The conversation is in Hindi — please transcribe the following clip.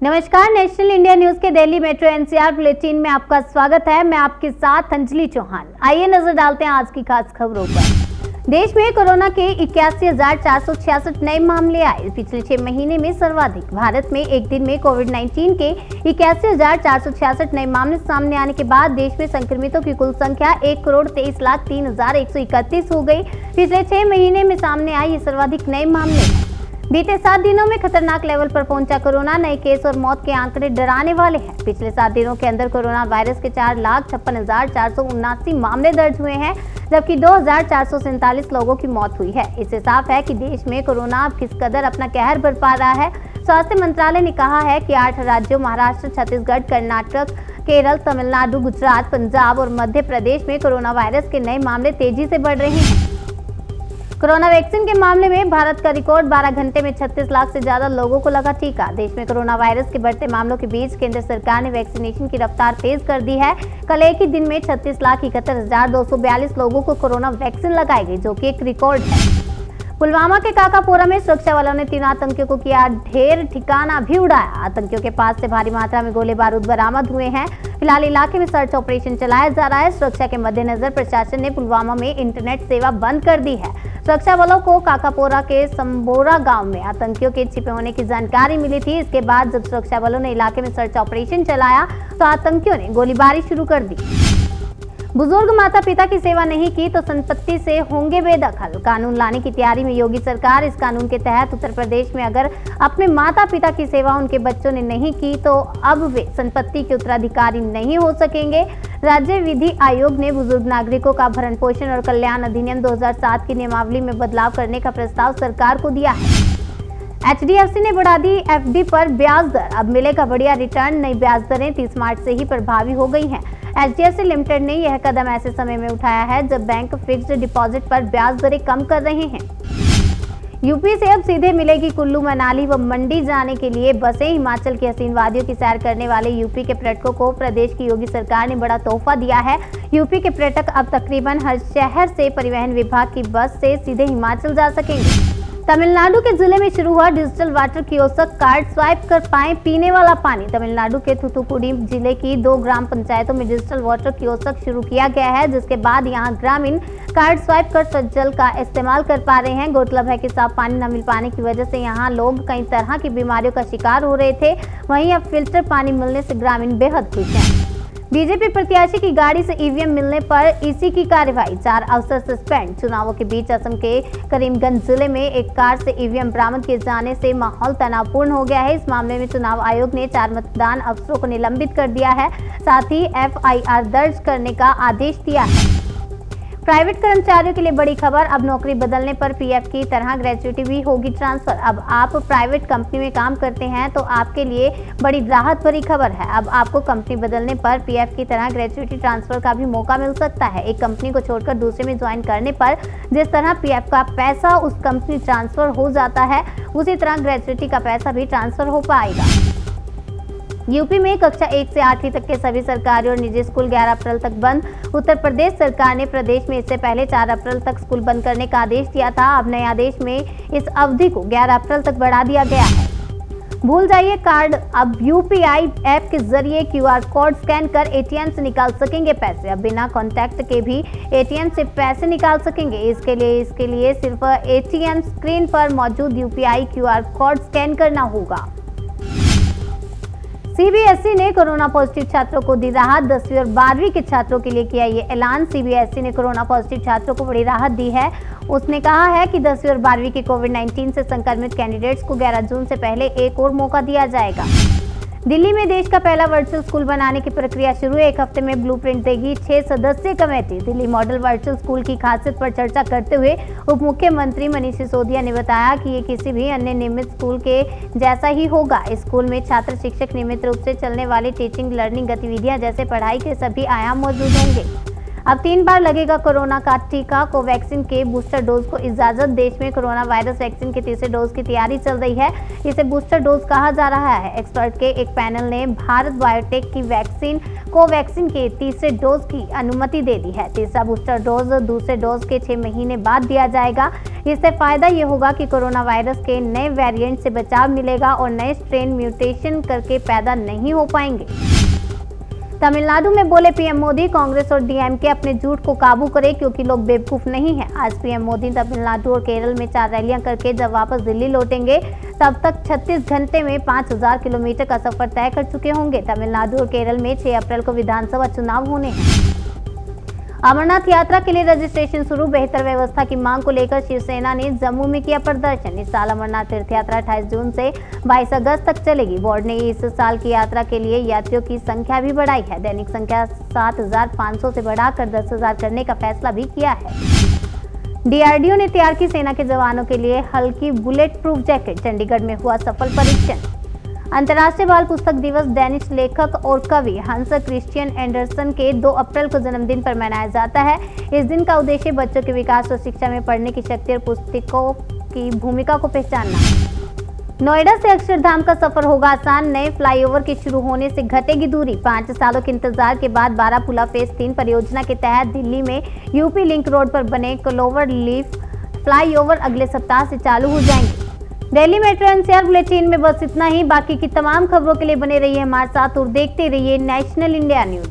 नमस्कार, नेशनल इंडिया न्यूज के दिल्ली मेट्रो एनसीआर बुलेटिन में आपका स्वागत है। मैं आपके साथ अंजलि चौहान। आइए नजर डालते हैं आज की खास खबरों पर। देश में कोरोना के 81,466 नए मामले आए। पिछले 6 महीने में सर्वाधिक। भारत में एक दिन में कोविड-19 के 81,466 नए मामले सामने आने के बाद देश में संक्रमितों की कुल संख्या 1,23,03,131 हो गई। पिछले 6 महीने में सामने आए ये सर्वाधिक नए मामले। बीते 7 दिनों में खतरनाक लेवल पर पहुंचा कोरोना। नए केस और मौत के आंकड़े डराने वाले हैं। पिछले 7 दिनों के अंदर कोरोना वायरस के 4,56,479 मामले दर्ज हुए हैं, जबकि 2,447 लोगों की मौत हुई है। इससे साफ है कि देश में कोरोना अब किस कदर अपना कहर बरपा रहा है। स्वास्थ्य मंत्रालय ने कहा है कि 8 राज्यों महाराष्ट्र, छत्तीसगढ़, कर्नाटक, केरल, तमिलनाडु, गुजरात, पंजाब और मध्य प्रदेश में कोरोना वायरस के नए मामले तेजी से बढ़ रहे हैं। कोरोना वैक्सीन के मामले में भारत का रिकॉर्ड 12 घंटे में 36 लाख से ज्यादा लोगों को लगा टीका। देश में कोरोना वायरस के बढ़ते मामलों के बीच केंद्र सरकार ने वैक्सीनेशन की रफ्तार तेज कर दी है। कल एक ही दिन में 36,71,242 लोगों को कोरोना वैक्सीन लगाई गई, जो कि एक रिकॉर्ड है। पुलवामा के काकापोरा में सुरक्षा बलों ने 3 आतंकियों को किया ढेर, ठिकाना भी उड़ाया। आतंकियों के पास से भारी मात्रा में गोले बारूद बरामद हुए हैं। फिलहाल इलाके में सर्च ऑपरेशन चलाया जा रहा है। सुरक्षा के मद्देनजर प्रशासन ने पुलवामा में इंटरनेट सेवा बंद कर दी है। सुरक्षा बलों को काकापोरा के संबोरा गांव में आतंकियों के छिपे होने की जानकारी मिली थी। इसके बाद जब सुरक्षा बलों ने इलाके में सर्च ऑपरेशन चलाया तो आतंकियों ने गोलीबारी शुरू कर दी। बुजुर्ग माता पिता की सेवा नहीं की तो संपत्ति से होंगे बेदखल। कानून लाने की तैयारी में योगी सरकार। इस कानून के तहत उत्तर प्रदेश में अगर अपने माता पिता की सेवा उनके बच्चों ने नहीं की तो अब वे संपत्ति के उत्तराधिकारी नहीं हो सकेंगे। राज्य विधि आयोग ने बुजुर्ग नागरिकों का भरण पोषण और कल्याण अधिनियम 2007 की नियमावली में बदलाव करने का प्रस्ताव सरकार को दिया है। HDFC ने बढ़ा दी FD पर ब्याज दर। अब मिलेगा बढ़िया रिटर्न। नई ब्याज दरें 30 मार्च से ही प्रभावी हो गई हैं। HDFC लिमिटेड ने यह कदम ऐसे समय में उठाया है जब बैंक फिक्स्ड डिपॉजिट पर ब्याज दरें कम कर रहे हैं। यूपी से अब सीधे मिलेगी कुल्लू, मनाली व मंडी जाने के लिए बसें। हिमाचल की हसीन वादियों की सैर करने वाले यूपी के पर्यटकों को प्रदेश की योगी सरकार ने बड़ा तोहफा दिया है। यूपी के पर्यटक अब तकरीबन हर शहर से परिवहन विभाग की बस से सीधे हिमाचल जा सकेंगे। तमिलनाडु के जिले में शुरू हुआ digital water kiosk. Card swipe कर पाएं पीने वाला पानी। तमिलनाडु के थूथुकुडी जिले की 2 ग्राम पंचायतों में डिजिटल वाटर कियोस्क शुरू किया गया है, जिसके बाद यहां ग्रामीण कार्ड स्वाइप कर स्वच्छ जल का इस्तेमाल कर पा रहे हैं। गौरतलब है कि साफ पानी न मिल पाने की वजह से यहां लोग कई तरह की बीमारियों का शिकार हो रहे थे। वहीं अब फिल्टर पानी मिलने से ग्रामीण बेहद खुश हैं। बीजेपी प्रत्याशी की गाड़ी से ईवीएम मिलने पर ईसी की कार्रवाई। 4 अफसर सस्पेंड। चुनावों के बीच असम के करीमगंज जिले में एक कार से ईवीएम बरामद किए जाने से माहौल तनावपूर्ण हो गया है। इस मामले में चुनाव आयोग ने 4 मतदान अफसरों को निलंबित कर दिया है। साथ ही FIR दर्ज करने का आदेश दिया है। प्राइवेट कर्मचारियों के लिए बड़ी खबर। अब नौकरी बदलने पर PF की तरह ग्रेच्युटी भी होगी ट्रांसफर। अब आप प्राइवेट कंपनी में काम करते हैं तो आपके लिए बड़ी राहत भरी खबर है। अब आपको कंपनी बदलने पर PF की तरह ग्रेच्युटी ट्रांसफर का भी मौका मिल सकता है। एक कंपनी को छोड़कर दूसरे में ज्वाइन करने पर जिस तरह PF का पैसा उस कंपनी ट्रांसफर हो जाता है, उसी तरह ग्रेच्युटी का पैसा भी ट्रांसफर हो पाएगा। यूपी में कक्षा 1 से 8वीं तक के सभी सरकारी और निजी स्कूल 11 अप्रैल तक बंद। उत्तर प्रदेश सरकार ने प्रदेश में इससे पहले 4 अप्रैल तक स्कूल बंद करने का आदेश दिया था। अब नए आदेश में इस अवधि को 11 अप्रैल तक बढ़ा दिया गया है। भूल जाइए कार्ड। अब UPI ऐप के जरिए QR कोड स्कैन कर ATM से निकाल सकेंगे पैसे। अब बिना कॉन्टैक्ट के भी ATM से पैसे निकाल सकेंगे। इसके लिए सिर्फ ATM स्क्रीन पर मौजूद UPI QR कोड स्कैन करना होगा। CBSE ने कोरोना पॉजिटिव छात्रों को दी राहत। 10वीं और 12वीं के छात्रों के लिए किया ये ऐलान। CBSE ने कोरोना पॉजिटिव छात्रों को बड़ी राहत दी है। उसने कहा है कि 10वीं और 12वीं के कोविड-19 से संक्रमित कैंडिडेट्स को 11 जून से पहले एक और मौका दिया जाएगा। दिल्ली में देश का पहला वर्चुअल स्कूल बनाने की प्रक्रिया शुरू है। 1 हफ्ते में ब्लूप्रिंट देगी 6 सदस्यीय committee. Delhi model virtual school की खासियत पर चर्चा करते हुए उप मुख्यमंत्री मनीष सिसोदिया ने बताया कि ये किसी भी अन्य नियमित स्कूल के जैसा ही होगा। इस स्कूल में छात्र शिक्षक नियमित रूप से चलने वाली टीचिंग लर्निंग गतिविधियां जैसे पढ़ाई के सभी आयाम मौजूद होंगे। अब 3 बार लगेगा कोरोना का टीका। कोवैक्सीन के बूस्टर डोज को इजाजत। देश में कोरोना वायरस वैक्सीन के तीसरे डोज की तैयारी चल रही है। इसे बूस्टर डोज कहा जा रहा है। एक्सपर्ट के एक पैनल ने भारत बायोटेक की वैक्सीन कोवैक्सीन के तीसरे डोज की अनुमति दे दी है। तीसरा बूस्टर डोज दूसरे डोज के 6 महीने बाद दिया जाएगा। इससे फायदा ये होगा कि कोरोना वायरस के नए वेरिएंट से बचाव मिलेगा और नए स्ट्रेन म्यूटेशन करके पैदा नहीं हो पाएंगे। तमिलनाडु में बोले पीएम मोदी, कांग्रेस और डीएमके अपने झूठ को काबू करें क्योंकि लोग बेवकूफ नहीं हैं। आज पीएम मोदी तमिलनाडु और केरल में 4 रैलियां करके जब वापस दिल्ली लौटेंगे तब तक 36 घंटे में 5000 किलोमीटर का सफर तय कर चुके होंगे। तमिलनाडु और केरल में 6 अप्रैल को विधानसभा चुनाव होने हैं। अमरनाथ यात्रा के लिए रजिस्ट्रेशन शुरू। बेहतर व्यवस्था की मांग को लेकर शिवसेना ने जम्मू में किया प्रदर्शन। इस साल अमरनाथ तीर्थ यात्रा 28 जून से 22 अगस्त तक चलेगी। बोर्ड ने इस साल की यात्रा के लिए यात्रियों की संख्या भी बढ़ाई है। दैनिक संख्या 7500 से बढ़ाकर 10,000 करने का फैसला भी किया है। डीआरडीओ ने तैयार की सेना के जवानों के लिए हल्की बुलेट प्रूफ जैकेट। चंडीगढ़ में हुआ सफल परीक्षण। अंतर्राष्ट्रीय बाल पुस्तक दिवस डैनिश लेखक और कवि हंस क्रिश्चियन एंडरसन के 2 अप्रैल को जन्मदिन पर मनाया जाता है। इस दिन का उद्देश्य बच्चों के विकास और शिक्षा में पढ़ने की शक्ति और पुस्तकों की भूमिका को पहचानना। नोएडा से अक्षरधाम का सफर होगा आसान। नए फ्लाईओवर के शुरू होने से घटेगी दूरी। 5 सालों के इंतजार के बाद बारापुला फेज 3 परियोजना के तहत दिल्ली में यूपी लिंक रोड पर बने क्लोवर लीफ फ्लाईओवर अगले सप्ताह से चालू हो जाएंगे। दिल्ली मेट्रो एनसीआर बुलेटिन में बस इतना ही। बाकी की तमाम खबरों के लिए बने रहिए हमारे साथ और देखते रहिए नेशनल इंडिया न्यूज।